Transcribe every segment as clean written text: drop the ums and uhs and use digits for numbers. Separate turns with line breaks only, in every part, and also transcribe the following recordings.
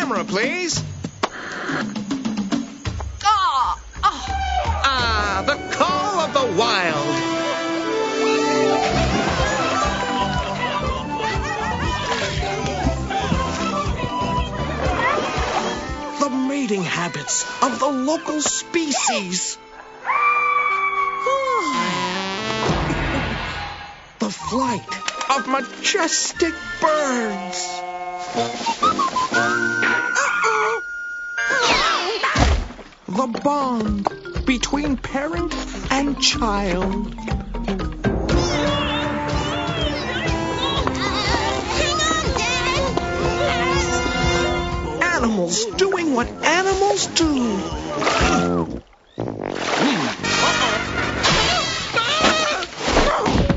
camera, please. The call of the wild. The mating habits of the local species. The flight of majestic birds. The bond between parent and child. Animals doing what animals do.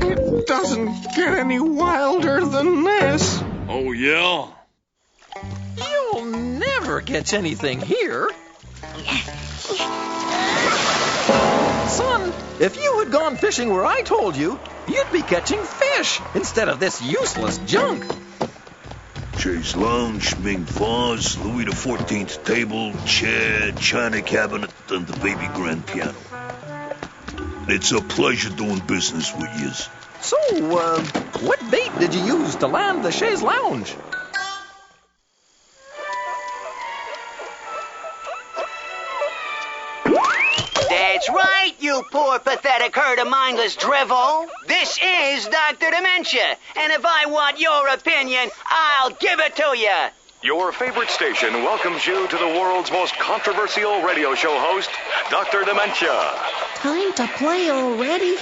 It doesn't get any wilder than this.
Oh, yeah?
You'll never catch anything here. Son, if you had gone fishing where I told you, you'd be catching fish instead of this useless junk.
Chase lounge, Ming vase, Louis XIV table, chair, china cabinet, and the baby grand piano. It's a pleasure doing business with you.
So, what bait did you use to land the chaise lounge?
That's right, you poor, pathetic herd of mindless drivel. This is Dr. Dementia, and if I want your opinion, I'll give it to you.
Your favorite station welcomes you to the world's most controversial radio show host, Dr. Dementia.
Time to play already?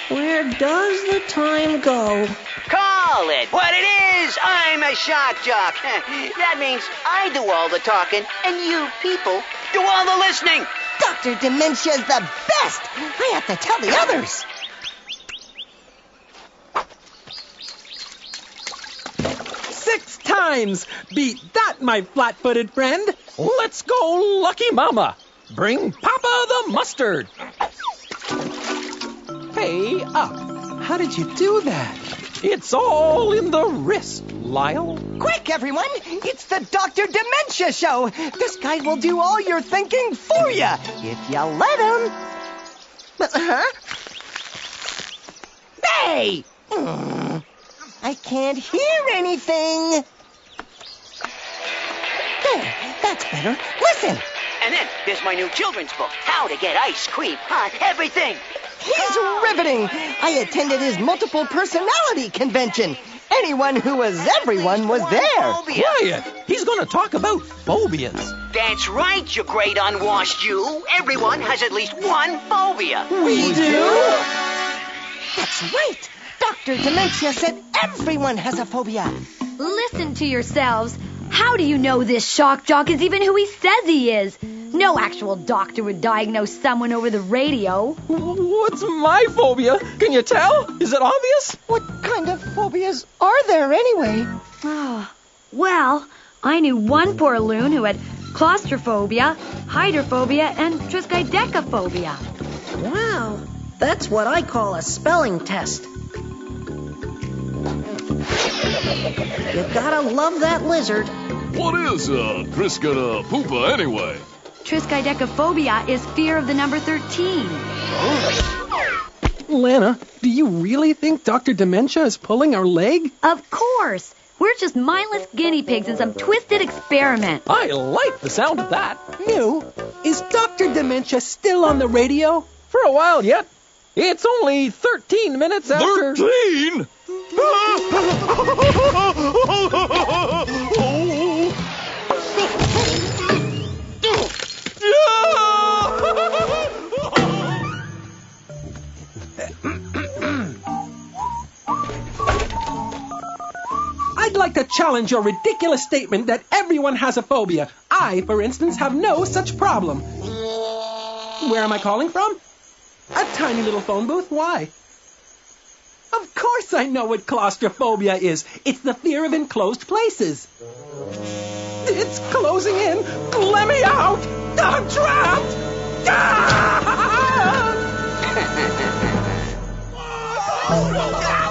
Where does the time go?
Call it what it is. I'm a shock jock. That means I do all the talking, and you people do all the listening.
Dr. Dementia's the best! I have to tell the others.
6 times! Beat that, my flat-footed friend! Let's go, Lucky Mama! Bring Papa the mustard! Hey, up! How did you do that? It's all in the wrist, Lyle.
Quick, everyone! It's the Dr. Dementia Show! This guy will do all your thinking for you, if you let him. Hey! I can't hear anything. There, that's better. Listen!
And then there's my new children's book, How to Get Ice Cream on Everything.
He's riveting. I attended his multiple personality convention. Anyone who was everyone was there.
Quiet! He's going to talk about phobias.
That's right, you great unwashed you. Everyone has at least one phobia.
We do? That's right. Dr. Dementia said everyone has a phobia.
Listen to yourselves. How do you know this shock jock is even who he says he is? No actual doctor would diagnose someone over the radio.
What's my phobia? Can you tell? Is it obvious?
What kind of phobias are there anyway?
Oh, well, I knew one poor loon who had claustrophobia, hydrophobia, and triskaidekaphobia.
Wow, that's what I call a spelling test. You gotta love that lizard.
What is Triskaidekaphobia anyway?
Triskaidekaphobia is fear of the number 13.
Lana, do you really think Dr. Dementia is pulling our leg?
Of course. We're just mindless guinea pigs in some twisted experiment.
I like the sound of that. Mew, is Dr. Dementia still on the radio? For a while yet. It's only 13 minutes after...
13?
I'd like to challenge your ridiculous statement that everyone has a phobia. I, for instance, have no such problem. Where am I calling from? A tiny little phone booth. Why? Of course I know what claustrophobia is. It's the fear of enclosed places. It's closing in. Let me out! I'm trapped!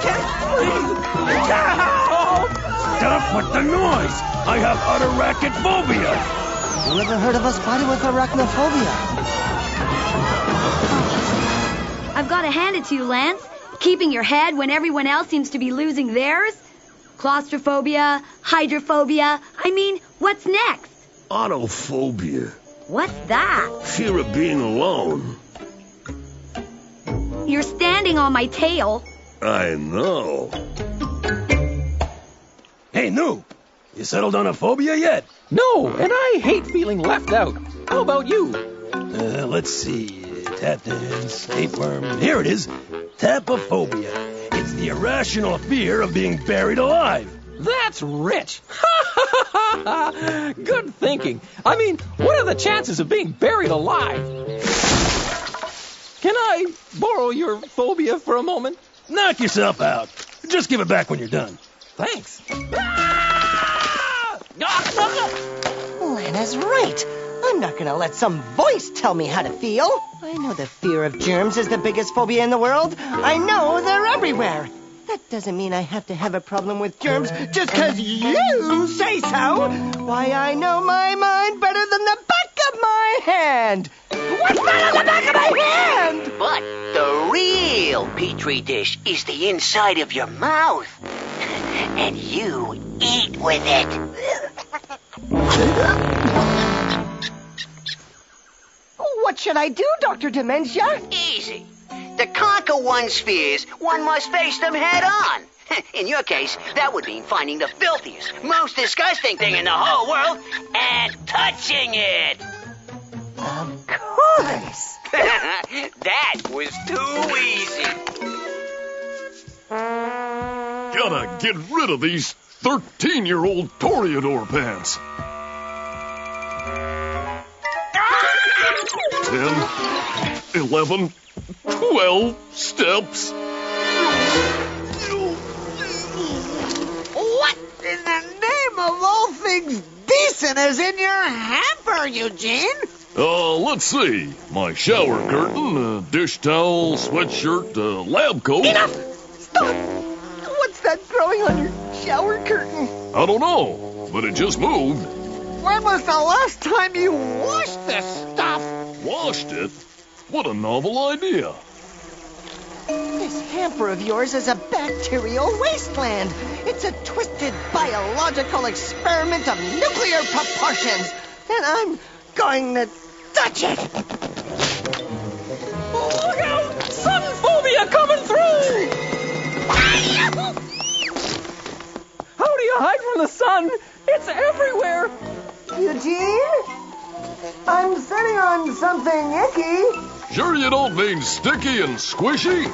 Can't breathe! Help!
Enough with the noise. I have utter racket phobia.
You ever heard of a spider with arachnophobia?
I've got to hand it to you, Lance. Keeping your head when everyone else seems to be losing theirs. Claustrophobia, hydrophobia. I mean, what's next?
Autophobia.
What's that?
Fear of being alone.
You're standing on my tail.
I know.
Hey, noob, you settled on a phobia yet?
No, and I hate feeling left out. How about you?
Let's see. Tap dance, tapeworm. Here it is. Tapophobia. It's the irrational fear of being buried alive.
That's rich. Good thinking. I mean, what are the chances of being buried alive? Can I borrow your phobia for a moment?
Knock yourself out. Just give it back when you're done.
Thanks.
Lana's right. I'm not going to let some voice tell me how to feel. I know the fear of germs is the biggest phobia in the world. I know they're everywhere. That doesn't mean I have to have a problem with germs just because you say so. Why, I know my mind better than the back of my hand. What's that on the back of my hand?
But the real Petri dish is the inside of your mouth. And you eat with it.
What should I do, Dr. Dementia?
Easy. To conquer one's fears, one must face them head on. In your case, that would mean finding the filthiest, most disgusting thing in the whole world and touching it.
Of course.
That was too easy.
Gotta get rid of these 13-year-old Toreador pants. 10, 11, 12 steps.
What in the name of all things decent is in your hamper, Eugene?
Let's see. My shower curtain, dish towel, sweatshirt, lab coat.
Enough! Stop! What's that growing on your shower curtain?
I don't know, but it just moved.
When was the last time you washed this stuff?
Washed it? What a novel idea.
This hamper of yours is a bacterial wasteland. It's a twisted biological experiment of nuclear proportions. And I'm going to touch it.
Look out! Sun phobia coming through! How do you hide from the sun? It's everywhere.
Eugene? I'm sitting on something icky.
Sure you don't mean sticky and squishy?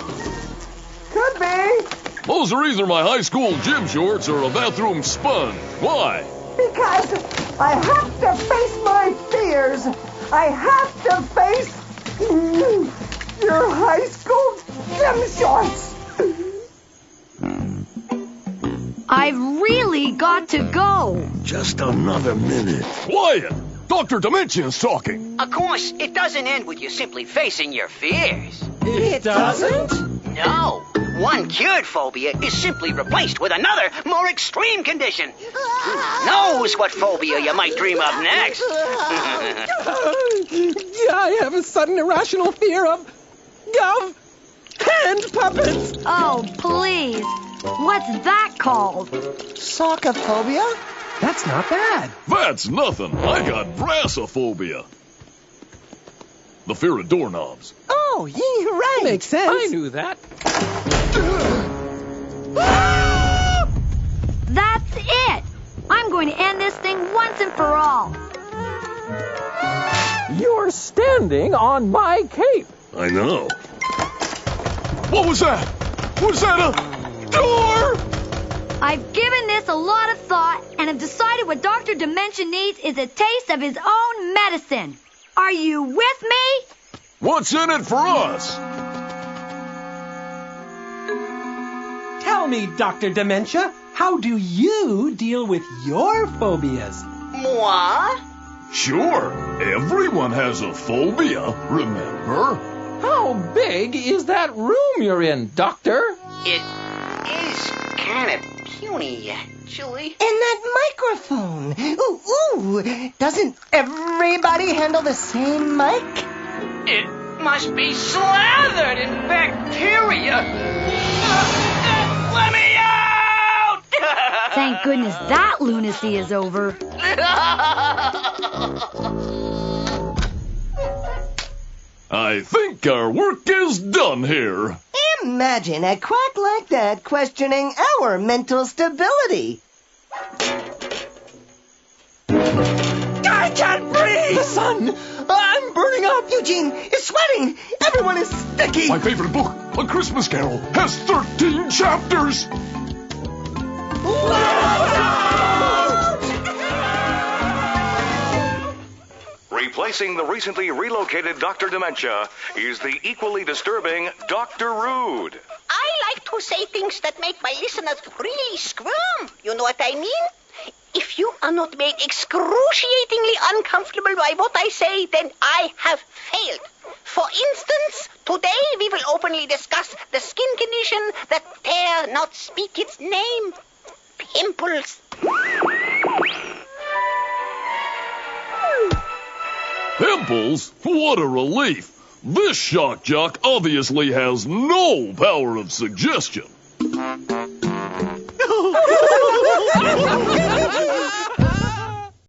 Could be.
Those are either my high school gym shorts or a bathroom sponge. Why?
Because I have to face my fears. I have to face your high school gym shorts.
I've really got to go.
Just another minute. Quiet! Dr. Dementia's talking.
Of course, it doesn't end with you simply facing your fears.
It doesn't?
No. One cured phobia is simply replaced with another, more extreme condition. Who knows what phobia you might dream of next?
I have a sudden irrational fear of hand puppets.
Oh, please. What's that called?
Sockophobia?
That's not bad.
That's nothing. I got brassophobia. The fear of doorknobs.
Oh, you're right.
Makes sense.
I knew that.
That's it. I'm going to end this thing once and for all.
You're standing on my cape.
I know. What was that? Was that a door?
I've given this a lot of thought and have decided what Dr. Dementia needs is a taste of his own medicine. Are you with me?
What's in it for us?
Tell me, Dr. Dementia, how do you deal with your phobias?
Moi?
Sure. Everyone has a phobia, remember?
How big is that room you're in, Doctor?
It is kind of puny, actually.
And that microphone. Ooh. Doesn't everybody handle the same mic?
It must be slathered in bacteria. Let me out!
Thank goodness that lunacy is over.
I think our work is done here.
Imagine a quack like that questioning our mental stability. I can't breathe!
The sun! I'm burning up!
Eugene is sweating! Everyone is sticky!
My favorite book, A Christmas Carol, has 13 chapters.
Replacing the recently relocated Dr. Dementia is the equally disturbing Dr. Rude.
I like to say things that make my listeners really squirm. You know what I mean? If you are not made excruciatingly uncomfortable by what I say, then I have failed. For instance, today we will openly discuss the skin condition that dare not speak its name. Pimples.
Pimples? What a relief. This shock jock obviously has no power of suggestion.